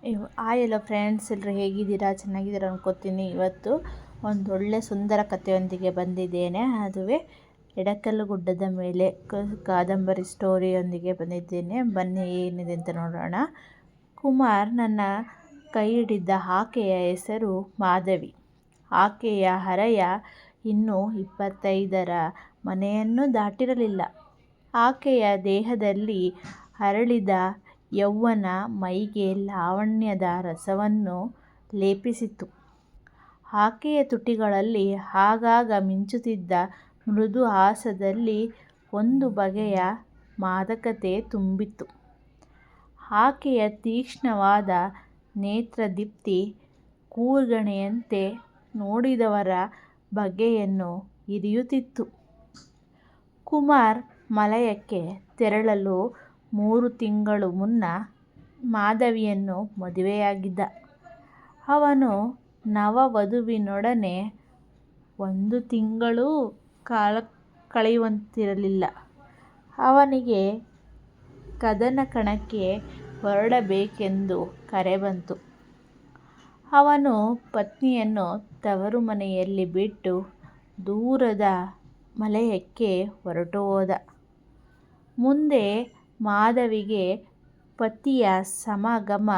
Hi ಎಲ್ಲೋ friends, ಎಲ್ಲರೂ ಹೇಗಿದ್ದೀರಾ? ಚೆನ್ನಾಗಿದ್ದೀರಾ ಅನ್ಕೋತೀನಿ. ಇವತ್ತು ಒಂದೊಳ್ಳೆ ಸುಂದರ ಕಥೆಯೊಂದಿಗೆ ಬಂದಿದ್ದೇನೆ. ಅದುವೇ ಎಡಕಲ್ಲು ಗುಡ್ಡದ ಮೇಲೆ ಕಾದಂಬರಿ ಸ್ಟೋರಿಯೊಂದಿಗೆ ಬಂದಿದ್ದೇನೆ. ಬನ್ನಿ ಏನಿದೆ ಅಂತ ನೋಡೋಣ. ಕುಮಾರ್ ನನ್ನ ಕೈ ಹಿಡಿದ ಆಕೆಯ ಹೆಸರು ಮಾಧವಿ. ಆಕೆಯ ಹರೆಯ ಇನ್ನೂ 25ರ ಮನೆಯನ್ನು ದಾಟಿರಲಿಲ್ಲ. ಆಕೆಯ ದೇಹದಲ್ಲಿ ಅರಳಿದ ಯೌವನ ಮೈಗೆ ಲಾವಣ್ಯದ ರಸವನ್ನು ಲೇಪಿಸಿತು. ಆಕೆಯ ತುಟಿಗಳಲ್ಲಿ ಆಗಾಗ ಮಿಂಚುತ್ತಿದ್ದ ಮೃದು ಹಾಸದಲ್ಲಿ ಒಂದು ಬಗೆಯ ಮಾದಕತೆ ತುಂಬಿತ್ತು. ಆಕೆಯ ತೀಕ್ಷ್ಣವಾದ ನೇತ್ರದೀಪ್ತಿ ಕೂರ್ಗಣೆಯಂತೆ ನೋಡಿದವರ ಬಗೆಯನ್ನು ಇರಿಯುತ್ತಿತ್ತು. ಕುಮಾರ್ ಮಲಯಕ್ಕೆ ತೆರಳಲು 3 ತಿಂಗಳು ಮುನ್ನ ಮಾಧವಿಯನ್ನು ಮದುವೆಯಾಗಿದ್ದ. ಅವನು ನವವಧುವಿನೊಡನೆ 1 ತಿಂಗಳೂ ಕಾಲ ಕಳೆಯುವಂತಿರಲಿಲ್ಲ. ಅವನಿಗೆ ಕದನಕಣಕ್ಕೆ ಹೊರಡಬೇಕೆಂದು ಕರೆ ಬಂತು. ಅವನು ಪತ್ನಿಯನ್ನು ತವರು ಮನೆಯಲ್ಲಿ ಬಿಟ್ಟು ದೂರದ ಮಲಯಕ್ಕೆ ಹೊರಟುಹೋದ. ಮುಂದೆ ಮಾಧವಿಗೆ ಪತಿಯ ಸಮಾಗಮ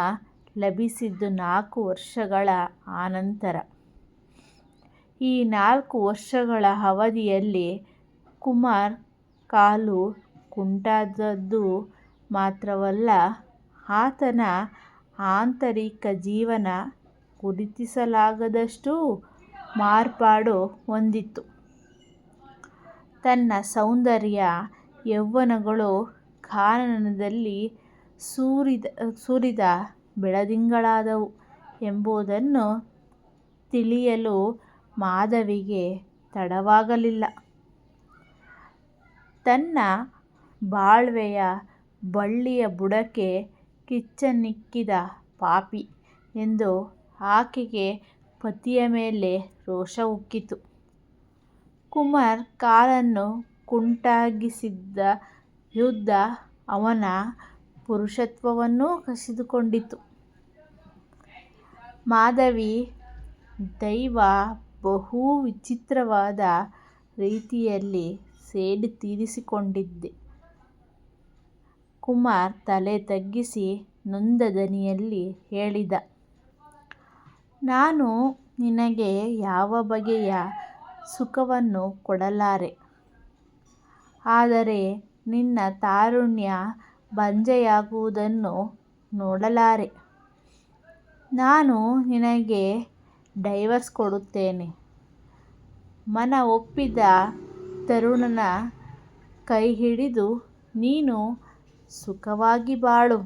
ಲಭಿಸಿದ್ದು 4 ವರ್ಷಗಳ ಅನಂತರ. ಈ 4 ವರ್ಷಗಳ ಅವಧಿಯಲ್ಲಿ ಕುಮಾರ್ ಕಾಲು ಕುಂಟಾದದ್ದು ಮಾತ್ರವಲ್ಲ, ಆತನ ಆಂತರಿಕ ಜೀವನ ಗುರುತಿಸಲಾಗದಷ್ಟು ಮಾರ್ಪಾಡು ಹೊಂದಿತ್ತು. ತನ್ನ ಸೌಂದರ್ಯ ಯೌವನಗಳು ಕಾನನದಲ್ಲಿ ಸುರಿದ ಬೆಳದಿಂಗಳಾದವು ಎಂಬುದನ್ನು ತಿಳಿಯಲು ಮಾಧವಿಗೆ ತಡವಾಗಲಿಲ್ಲ. ತನ್ನ ಬಾಳ್ವೆಯ ಬಳ್ಳಿಯ ಬುಡಕ್ಕೆ ಕಿಚ್ಚನ್ನಿಕ್ಕಿದ ಪಾಪಿ ಎಂದು ಆಕೆಗೆ ಪತಿಯ ಮೇಲೆ ರೋಷ ಉಕ್ಕಿತು. ಕುಮಾರ್ ಕಾಲನ್ನು ಕುಂಟಾಗಿಸಿದ ಯುದ್ಧ ಅವನ ಪುರುಷತ್ವವನ್ನೂ ಕಸಿದುಕೊಂಡಿತು. ಮಾಧವಿ ದೈವ ಬಹು ವಿಚಿತ್ರವಾದ ರೀತಿಯಲ್ಲಿ ಸೇಡು ತೀರಿಸಿಕೊಂಡಿದೆ. ಕುಮಾರ್ ತಲೆ ತಗ್ಗಿಸಿ ನೊಂದ ದನಿಯಲ್ಲಿ ಹೇಳಿದ, ನಾನು ನಿನಗೆ ಯಾವ ಬಗೆಯ ಸುಖವನ್ನೂ ಕೊಡಲಾರೆ. ಆದರೆ ನಿನ್ನ ತಾರುಣ್ಯ ಬಂಜೆಯಾಗುವುದನ್ನು ನೋಡಲಾರೆ. ನಾನು ನಿನಗೆ ಡೈವರ್ಸ್ ಕೊಡುತ್ತೇನೆ. ಮನ ಒಪ್ಪಿದ ತರುಣನ ಕೈಹಿಡಿದು ನೀನು ಸುಖವಾಗಿ ಬಾಳು.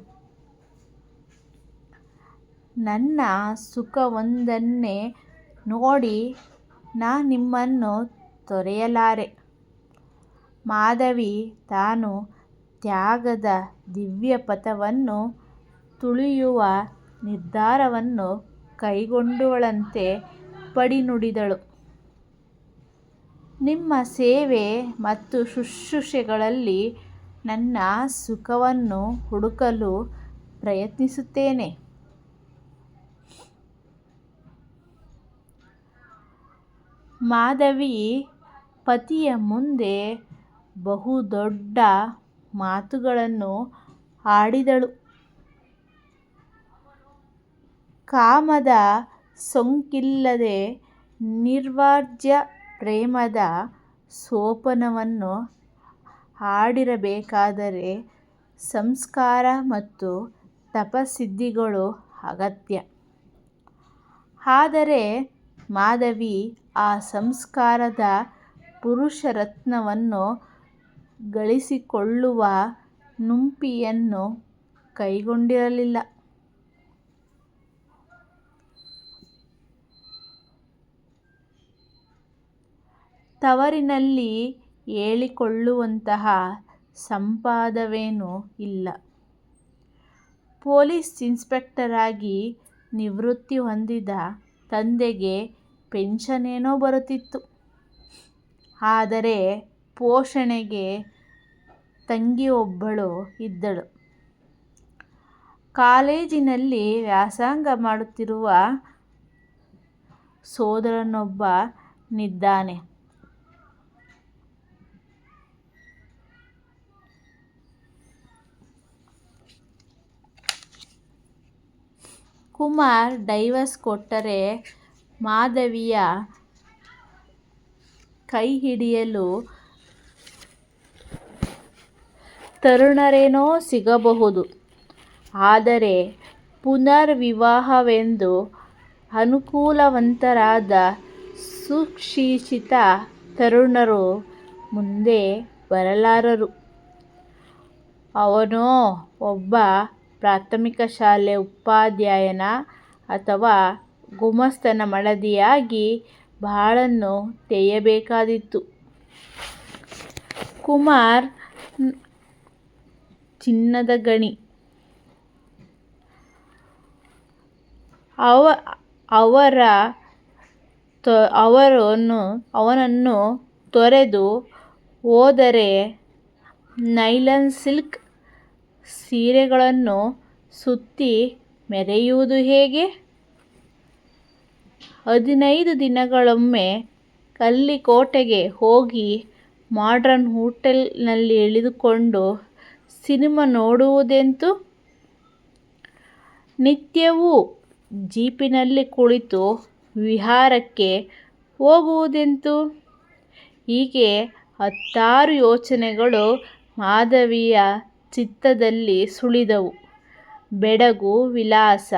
ನನ್ನ ಸುಖವೊಂದನ್ನೇ ನೋಡಿ ನಾ ನಿಮ್ಮನ್ನು ತೊರೆಯಲಾರೆ. ಮಾಧವಿ ತಾನು ತ್ಯಾಗದ ದಿವ್ಯಪಥವನ್ನು ತುಳಿಯುವ ನಿರ್ಧಾರವನ್ನು ಕೈಗೊಂಡವಳಂತೆ ಪಡಿ ನುಡಿದಳು. ನಿಮ್ಮ ಸೇವೆ ಮತ್ತು ಶುಶ್ರೂಷೆಗಳಲ್ಲಿ ನನ್ನ ಸುಖವನ್ನು ಹುಡುಕಲು ಪ್ರಯತ್ನಿಸುತ್ತೇನೆ. ಮಾಧವಿ ಪತಿಯ ಮುಂದೆ ಬಹುದೊಡ್ಡ ಮಾತುಗಳನ್ನು ಆಡಿದಳು. ಕಾಮದ ಸೋಂಕಿಲ್ಲದೆ ನಿರ್ವ್ಯಾಜ ಪ್ರೇಮದ ಸೋಪಾನವನ್ನು ಹಾಡಿರಬೇಕಾದರೆ ಸಂಸ್ಕಾರ ಮತ್ತು ತಪಸ್ಸಿದ್ಧಿಗಳು ಅಗತ್ಯ. ಆದರೆ ಮಾಧವಿ ಆ ಸಂಸ್ಕಾರದ ಪುರುಷರತ್ನವನ್ನು ಗಳಿಸಿಕೊಳ್ಳುವ ನುಂಪಿಯನ್ನು ಕೈಗೊಂಡಿರಲಿಲ್ಲ. ತವರಿನಲ್ಲಿ ಹೇಳಿಕೊಳ್ಳುವಂತಹ ಸಂಪಾದವೇನೂ ಇಲ್ಲ. ಪೊಲೀಸ್ ಇನ್ಸ್ಪೆಕ್ಟರಾಗಿ ನಿವೃತ್ತಿ ಹೊಂದಿದ ತಂದೆಗೆ ಪೆನ್ಷನೇನೋ ಬರುತ್ತಿತ್ತು. ಆದರೆ ಪೋಷಣೆಗೆ ತಂಗಿಯೊಬ್ಬಳು ಇದ್ದಳು. ಕಾಲೇಜಿನಲ್ಲಿ ವ್ಯಾಸಂಗ ಮಾಡುತ್ತಿರುವ ಸೋದರನೊಬ್ಬನಿದ್ದಾನೆ. ಕುಮಾರ್ ಡೈವರ್ಸ್ ಕೊಟ್ಟರೆ ಮಾಧವಿಯ ಕೈ ಹಿಡಿಯಲು ತರುಣರೇನೋ ಸಿಗಬಹುದು. ಆದರೆ ಪುನರ್ವಿವಾಹವೆಂದು ಅನುಕೂಲವಂತರಾದ ಸುಶಿಕ್ಷಿತ ತರುಣರು ಮುಂದೆ ಬರಲಾರರು. ಅವನೋ ಒಬ್ಬ ಪ್ರಾಥಮಿಕ ಶಾಲೆ ಉಪಾಧ್ಯಾಯನ ಅಥವಾ ಗುಮಾಸ್ತನ ಮಡದಿಯಾಗಿ ಬಾಳನ್ನು ತೆಯ್ಯಬೇಕಾದೀತು. ಕುಮಾರ್ ಚಿನ್ನದ ಗಣಿ. ಅವನನ್ನು ತೊರೆದು ಹೋದರೆ ನೈಲಾನ್ ಸಿಲ್ಕ್ ಸೀರೆಗಳನ್ನು ಸುತ್ತಿ ಮೆರೆಯುವುದು ಹೇಗೆ? 15 ದಿನಗಳಿಗೊಮ್ಮೆ ಕಲ್ಲಿಕೋಟೆಗೆ ಹೋಗಿ ಮಾಡ್ರನ್ ಹೋಟೆಲ್ನಲ್ಲಿ ಇಳಿದುಕೊಂಡು ಸಿನಿಮಾ ನೋಡುವುದೆಂತು? ನಿತ್ಯವೂ ಜೀಪಿನಲ್ಲಿ ಕುಳಿತು ವಿಹಾರಕ್ಕೆ ಹೋಗುವುದೆಂತು? ಹೀಗೆ 10 ಯೋಚನೆಗಳು ಮಾಧವಿಯ ಚಿತ್ತದಲ್ಲಿ ಸುಳಿದವು. ಬೆಡಗು, ವಿಲಾಸ,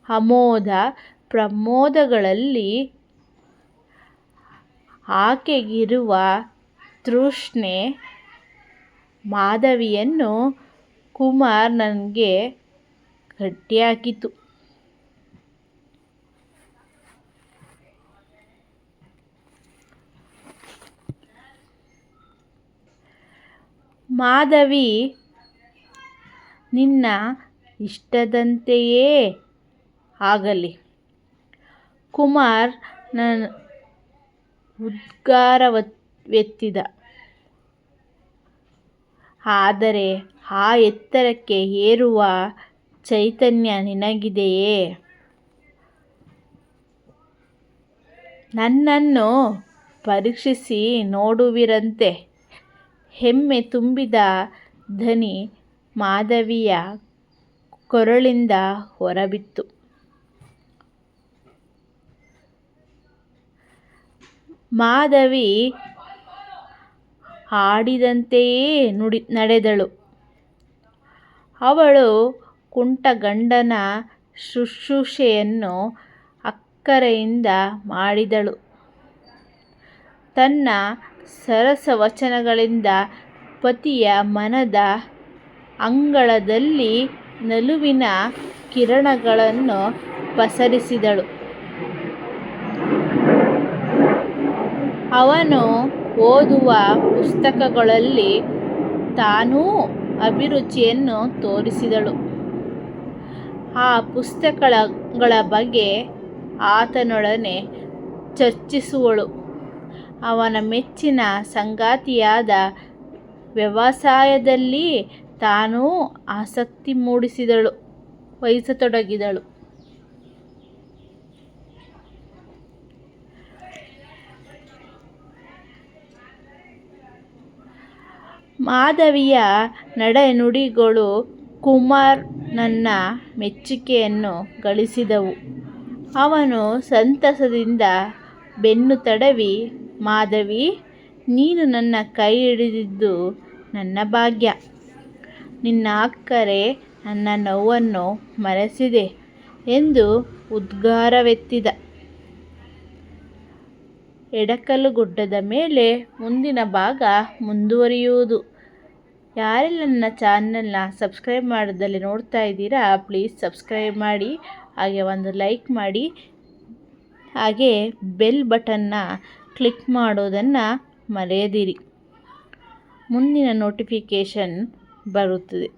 ಆಮೋದ ಪ್ರಮೋದಗಳಲ್ಲಿ ಆಕೆಗಿರುವ ತೃಷ್ಣೆ ಮಾಧವಿಯನ್ನು ಕುಮಾರನಿಗೆ ಕಟ್ಟಿಹಾಕಿತು. ಮಾಧವಿ ನಿನ್ನ ಇಷ್ಟದಂತೆಯೇ ಆಗಲಿ. ಕುಮಾರ್ ಉದ್ಗಾರವೆತ್ತಿದ. ಆದರೆ ಆ ಎತ್ತರಕ್ಕೆ ಏರುವ ಚೈತನ್ಯ ನಿನಗಿದೆಯೇ? ನನ್ನನ್ನು ಪರೀಕ್ಷಿಸಿ ನೋಡುವಿರಂತೆ. ಹೆಮ್ಮೆ ತುಂಬಿದ ಧ್ವನಿ ಮಾಧವಿಯ ಕೊರಳಿಂದ ಹೊರಬಿತ್ತು. ಮಾಧವಿ ಹಾಡಿದಂತೆಯೇ ನಡೆದಳು. ಅವಳು ಕುಂಟ ಗಂಡನ ಶುಶ್ರೂಷೆಯನ್ನು ಅಕ್ಕರೆಯಿಂದ ಮಾಡಿದಳು. ತನ್ನ ಸರಸವಚನಗಳಿಂದ ಪತಿಯ ಮನದ ಅಂಗಳದಲ್ಲಿ ನಲಿವಿನ ಕಿರಣಗಳನ್ನು ಪಸರಿಸಿದಳು. ಅವನು ಓದುವ ಪುಸ್ತಕಗಳಲ್ಲಿ ತಾನೂ ಅಭಿರುಚಿಯನ್ನು ತೋರಿಸಿದಳು. ಆ ಪುಸ್ತಕಗಳ ಬಗ್ಗೆ ಆತನೊಡನೆ ಚರ್ಚಿಸುವಳು. ಅವನ ಮೆಚ್ಚಿನ ಸಂಗತಿಯಾದ ವ್ಯವಸಾಯದಲ್ಲಿ ತಾನೂ ಆಸಕ್ತಿ ವಹಿಸತೊಡಗಿದಳು. ಮಾಧವಿಯ ನಡೆನುಡಿಗಳು ಕುಮಾರನ ಮೆಚ್ಚುಗೆಯನ್ನು ಗಳಿಸಿದವು. ಅವನು ಸಂತಸದಿಂದ ಬೆನ್ನು ತಡವಿ, ಮಾಧವಿ, ನೀನು ನನ್ನ ಕೈ ಹಿಡಿದಿದ್ದು ನನ್ನ ಭಾಗ್ಯ. ನಿನ್ನ ಅಕ್ಕರೆ ನನ್ನ ನೋವನ್ನು ಮರೆಸಿದೆ ಎಂದು ಉದ್ಗಾರವೆತ್ತಿದ. ಎಡಕಲುಗುಡ್ಡದ ಮೇಲೆ ಮುಂದಿನ ಭಾಗ ಮುಂದುವರಿಯುವುದು. ಯಾರೆಲ್ಲ ನನ್ನ ಚಾನಲ್ನ ಸಬ್ಸ್ಕ್ರೈಬ್ ಮಾಡದಲ್ಲಿ ನೋಡ್ತಾ ಇದ್ದೀರಾ, ಪ್ಲೀಸ್ ಸಬ್ಸ್ಕ್ರೈಬ್ ಮಾಡಿ, ಹಾಗೆ ಒಂದು ಲೈಕ್ ಮಾಡಿ, ಹಾಗೆ ಬೆಲ್ ಬಟನ್ನ ಕ್ಲಿಕ್ ಮಾಡೋದನ್ನು ಮರೆಯದಿರಿ. ಮುಂದಿನ ನೋಟಿಫಿಕೇಷನ್ ಬರುತ್ತದೆ.